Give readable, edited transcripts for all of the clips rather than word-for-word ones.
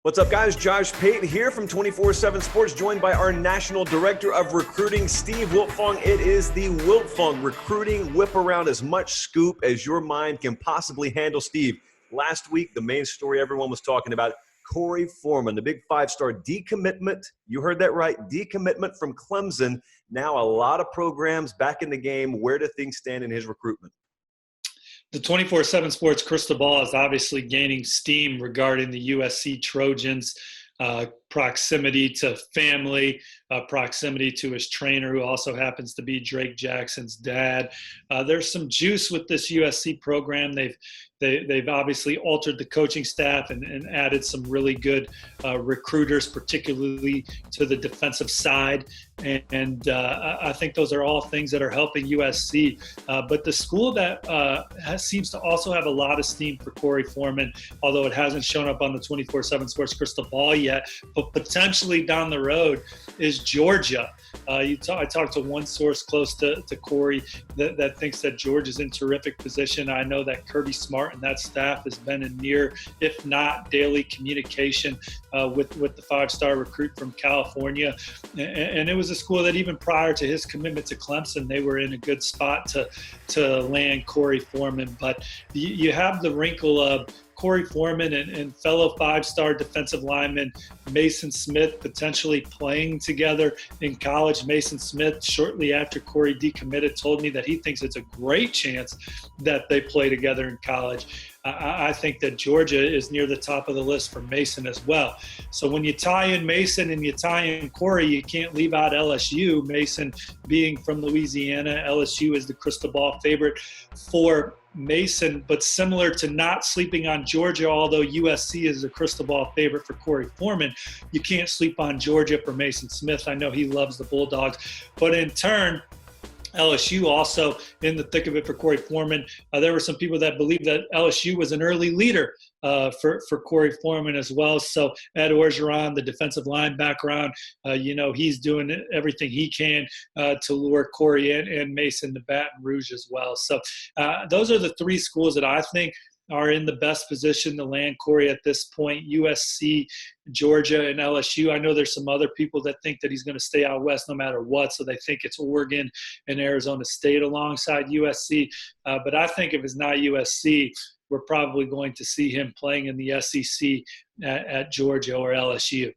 What's up, guys? Josh Pate here from 24/7 Sports, joined by our National Director of Recruiting, Steve Wiltfong. It is the Wiltfong Recruiting Whip Around, as much scoop as your mind can possibly handle. Steve, last week, the main story everyone was talking about, Korey Foreman, the big five-star decommitment. You heard that right, decommitment from Clemson. Now a lot of programs back in the game. Where do things stand in his recruitment? The 24/7 Sports crystal ball is obviously gaining steam regarding the USC Trojans, proximity to family, proximity to his trainer, who also happens to be Drake Jackson's dad. There's some juice with this USC program. They've obviously altered the coaching staff and added some really good recruiters, particularly to the defensive side. And I think those are all things that are helping USC. But the school that seems to also have a lot of steam for Korey Foreman, although it hasn't shown up on the 24/7 Sports crystal ball yet, but potentially down the road, is Georgia. I talked to one source close to Korey that thinks that Georgia's in terrific position. I know that Kirby Smart and that staff has been in near, if not daily, communication with the five-star recruit from California. And it was a school that even prior to his commitment to Clemson, they were in a good spot to land Korey Foreman. But you have the wrinkle of Korey Foreman and fellow five-star defensive lineman Mason Smith potentially playing together in college. Mason Smith, shortly after Korey decommitted, told me that he thinks it's a great chance that they play together in college. I think that Georgia is near the top of the list for Mason as well. So when you tie in Mason and you tie in Korey, you can't leave out LSU. Mason being from Louisiana, LSU is the crystal ball favorite for Mason, but similar to not sleeping on Georgia, although USC is a crystal ball favorite for Korey Foreman, you can't sleep on Georgia for Mason Smith. I know he loves the Bulldogs, but in turn, LSU also in the thick of it for Korey Foreman. There were some people that believed that LSU was an early leader for Korey Foreman as well. So Ed Orgeron, the defensive line background, he's doing everything he can to lure Korey and Mason to Baton Rouge as well. So those are the three schools that I think are in the best position to land Korey at this point: USC, Georgia, and LSU. I know there's some other people that think that he's going to stay out west no matter what, so they think it's Oregon and Arizona State alongside USC. But I think if it's not USC, we're probably going to see him playing in the SEC at Georgia or LSU.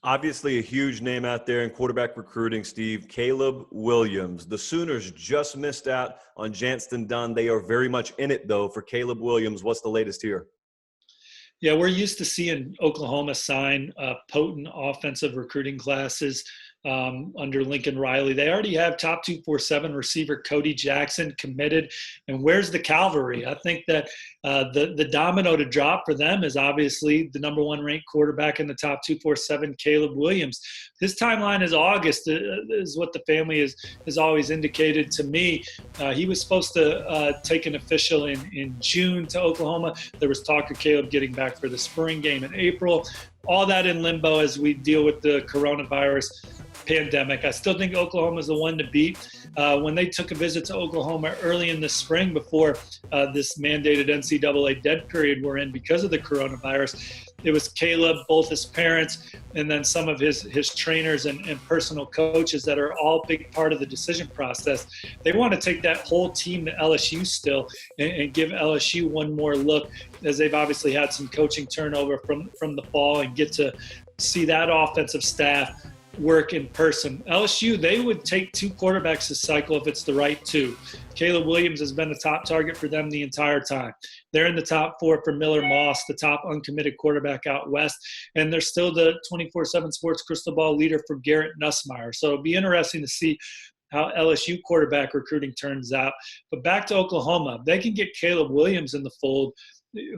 Obviously, a huge name out there in quarterback recruiting, Steve, Caleb Williams. The Sooners just missed out on Jantzen Dunn. They are very much in it, though, for Caleb Williams. What's the latest here? Yeah, we're used to seeing Oklahoma sign potent offensive recruiting classes under Lincoln Riley. They already have top 247 receiver Cody Jackson committed. And where's the cavalry? I think that the domino to drop for them is obviously the number one ranked quarterback in the top 247, Caleb Williams. His timeline is August, is what the family has always indicated to me. He was supposed to take an official in June to Oklahoma. There was talk of Caleb getting back for the spring game in April. All that in limbo as we deal with the coronavirus pandemic. I still think Oklahoma is the one to beat. When they took a visit to Oklahoma early in the spring before this mandated NCAA dead period we're in because of the coronavirus, it was Caleb, both his parents, and then some of his trainers and personal coaches that are all big part of the decision process. They want to take that whole team to LSU still and give LSU one more look, as they've obviously had some coaching turnover from the fall, and get to see that offensive staff work in person. LSU, they would take two quarterbacks this cycle if it's the right two. Caleb Williams has been the top target for them the entire time. They're in the top four for Miller Moss, the top uncommitted quarterback out west, and they're still the 24/7 Sports crystal ball leader for Garrett Nussmeier. So it'll be interesting to see how LSU quarterback recruiting turns out. But back to Oklahoma, they can get Caleb Williams in the fold.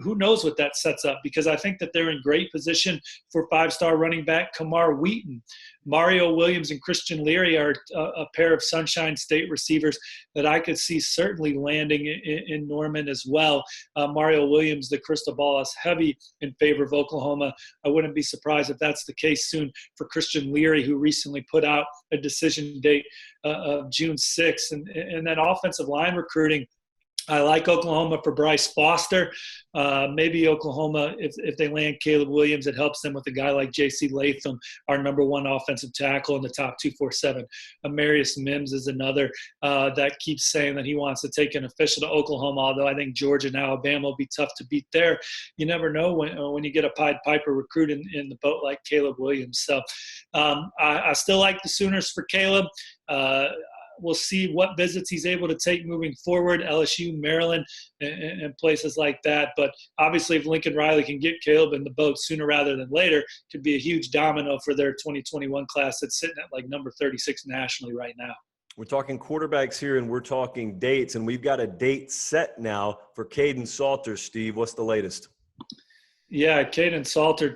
Who knows what that sets up, because I think that they're in great position for five-star running back Kamar Wheaton. Mario Williams and Christian Leary are a pair of Sunshine State receivers that I could see certainly landing in Norman as well. Mario Williams, the crystal ball is heavy in favor of Oklahoma. I wouldn't be surprised if that's the case soon for Christian Leary, who recently put out a decision date of June 6th. And then offensive line recruiting, I like Oklahoma for Bryce Foster. Maybe Oklahoma, if they land Caleb Williams, it helps them with a guy like J.C. Latham, our number one offensive tackle in the top 247. Amarius Mims is another that keeps saying that he wants to take an official to Oklahoma, although I think Georgia and Alabama will be tough to beat there. You never know when you get a Pied Piper recruit in the boat like Caleb Williams. So I still like the Sooners for Caleb. We'll see what visits he's able to take moving forward, LSU, Maryland, and places like that. But obviously, if Lincoln Riley can get Caleb in the boat sooner rather than later, could be a huge domino for their 2021 class that's sitting at like number 36 nationally right now. We're talking quarterbacks here, and we're talking dates, and we've got a date set now for Kaden Salter. Steve, what's the latest? Yeah, Kaden Salter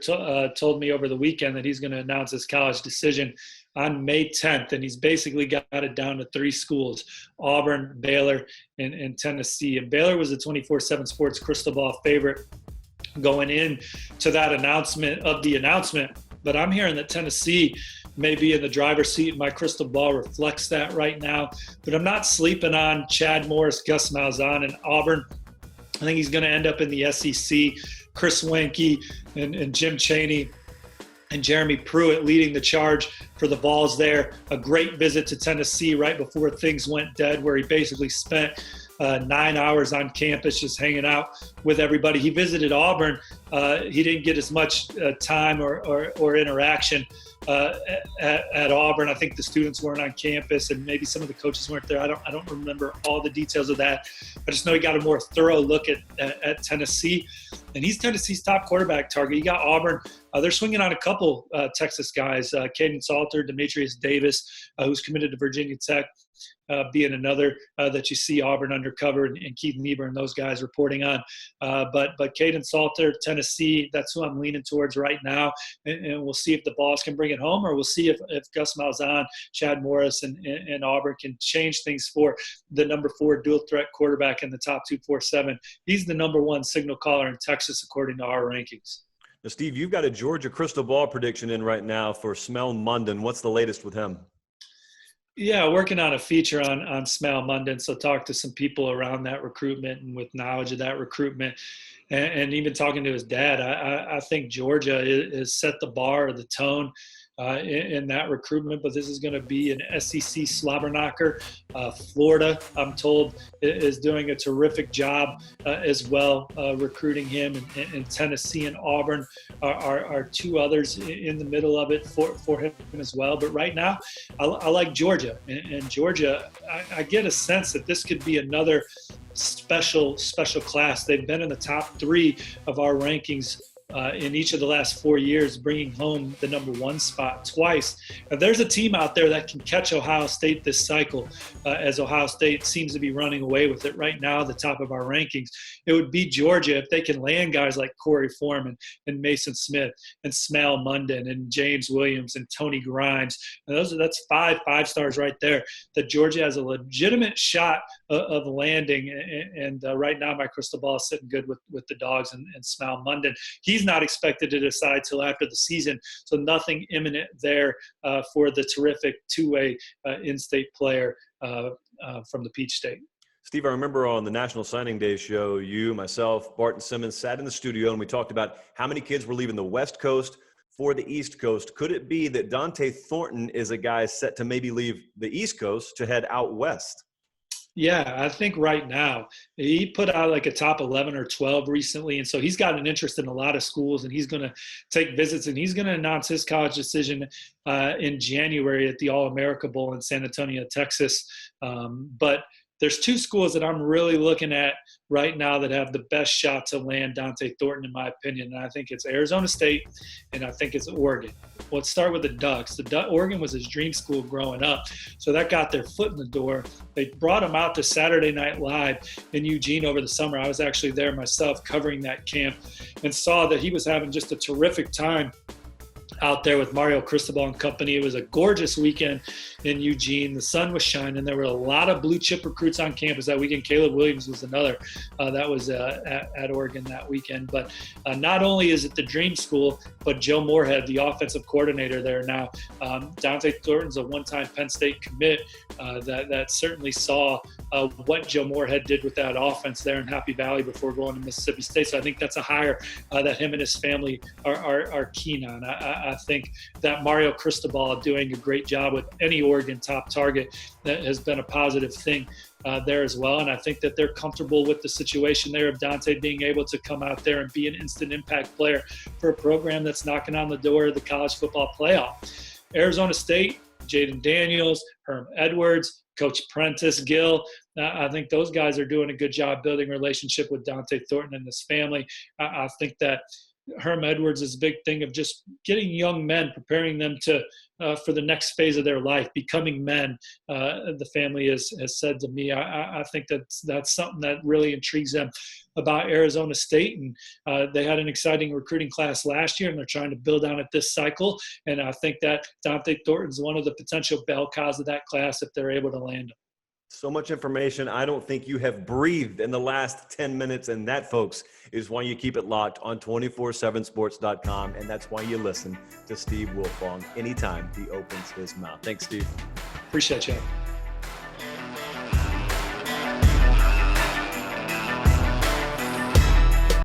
told me over the weekend that he's going to announce his college decision on May 10th, and he's basically got it down to 3 schools: Auburn, Baylor, and Tennessee. And Baylor was a 24/7 Sports crystal ball favorite going in to that announcement. But I'm hearing that Tennessee may be in the driver's seat. My crystal ball reflects that right now. But I'm not sleeping on Chad Morris, Gus Malzahn, and Auburn. I think he's going to end up in the SEC. Chris Weinke and Jim Chaney and Jeremy Pruitt leading the charge for the Vols there. A great visit to Tennessee right before things went dead, where he basically spent 9 hours on campus just hanging out with everybody. He visited Auburn. He didn't get as much time or interaction at Auburn. I think the students weren't on campus, and maybe some of the coaches weren't there. I don't remember all the details of that. I just know he got a more thorough look at Tennessee, and he's Tennessee's top quarterback target. He got Auburn. They're swinging on a couple Texas guys, Kaden Salter, Demetrius Davis, who's committed to Virginia Tech, being another that you see Auburn undercover, and Keith Niebuhr and those guys reporting on. But Kaden Salter, Tennessee, that's who I'm leaning towards right now. And we'll see if the Vols can bring it home, or we'll see if Gus Malzahn, Chad Morris, and Auburn can change things for the number 4 dual threat quarterback in the top 247. He's the number 1 signal caller in Texas, according to our rankings. Now, Steve, you've got a Georgia crystal ball prediction in right now for Smell Munden. What's the latest with him? Yeah, working on a feature on Smell Munden. So talk to some people around that recruitment and with knowledge of that recruitment, and even talking to his dad. I think Georgia has set the bar or the tone in that recruitment, but this is going to be an SEC slobber knocker. Florida, I'm told, is doing a terrific job as well recruiting him, and Tennessee and Auburn are 2 others in the middle of it for him as well. But right now, I like Georgia, and Georgia, I get a sense that this could be another special class. They've been in the top 3 of our rankings in each of the last 4 years, bringing home the number 1 spot twice. Now, there's a team out there that can catch Ohio State this cycle, as Ohio State seems to be running away with it right now, the top of our rankings. It would be Georgia if they can land guys like Korey Foreman and Mason Smith and Smell Munden and James Williams and Tony Grimes. And that's 5 stars right there, that Georgia has a legitimate shot of landing. And right now, my crystal ball is sitting good with the Dogs and Smell Munden. He's not expected to decide till after the season, so nothing imminent there for the terrific 2-way in-state player from the Peach State. Steve, I remember on the National Signing Day show, you, myself, Barton Simmons sat in the studio and we talked about how many kids were leaving the West Coast for the East Coast. Could it be that Dante Thornton is a guy set to maybe leave the East Coast to head out west? Yeah, I think right now he put out like a top 11 or 12 recently. And so he's got an interest in a lot of schools, and he's going to take visits, and he's going to announce his college decision in January at the All-America Bowl in San Antonio, Texas. But there's 2 schools that I'm really looking at right now that have the best shot to land Dante Thornton, in my opinion. And I think it's Arizona State, and I think it's Oregon. Well, let's start with the Ducks. Oregon was his dream school growing up, so that got their foot in the door. They brought him out to Saturday Night Live in Eugene over the summer. I was actually there myself covering that camp and saw that he was having just a terrific time out there with Mario Cristobal and company. It was a gorgeous weekend in Eugene. The sun was shining. There were a lot of blue chip recruits on campus that weekend. Caleb Williams was another that was at Oregon that weekend. But not only is it the dream school, but Joe Moorhead, the offensive coordinator there now. Dante Thornton's a one-time Penn State commit that certainly saw what Joe Moorhead did with that offense there in Happy Valley before going to Mississippi State. So I think that's a hire that him and his family are keen on. I think that Mario Cristobal doing a great job with any Oregon top target that has been a positive thing there as well. And I think that they're comfortable with the situation there of Dante being able to come out there and be an instant impact player for a program that's knocking on the door of the college football playoff. Arizona State, Jaden Daniels, Herm Edwards, Coach Prentice Gill. I think those guys are doing a good job building a relationship with Dante Thornton and his family. I think that Herm Edwards is a big thing of just getting young men, preparing them to for the next phase of their life, becoming men. The family has said to me, I think that's something that really intrigues them about Arizona State. And they had an exciting recruiting class last year, and they're trying to build on it this cycle. And I think that Dante Thornton's one of the potential bell cows of that class if they're able to land him. So much information. I don't think you have breathed in the last 10 minutes. And that, folks, is why you keep it locked on 247sports.com. And that's why you listen to Steve Wiltfong anytime he opens his mouth. Thanks, Steve. Appreciate you.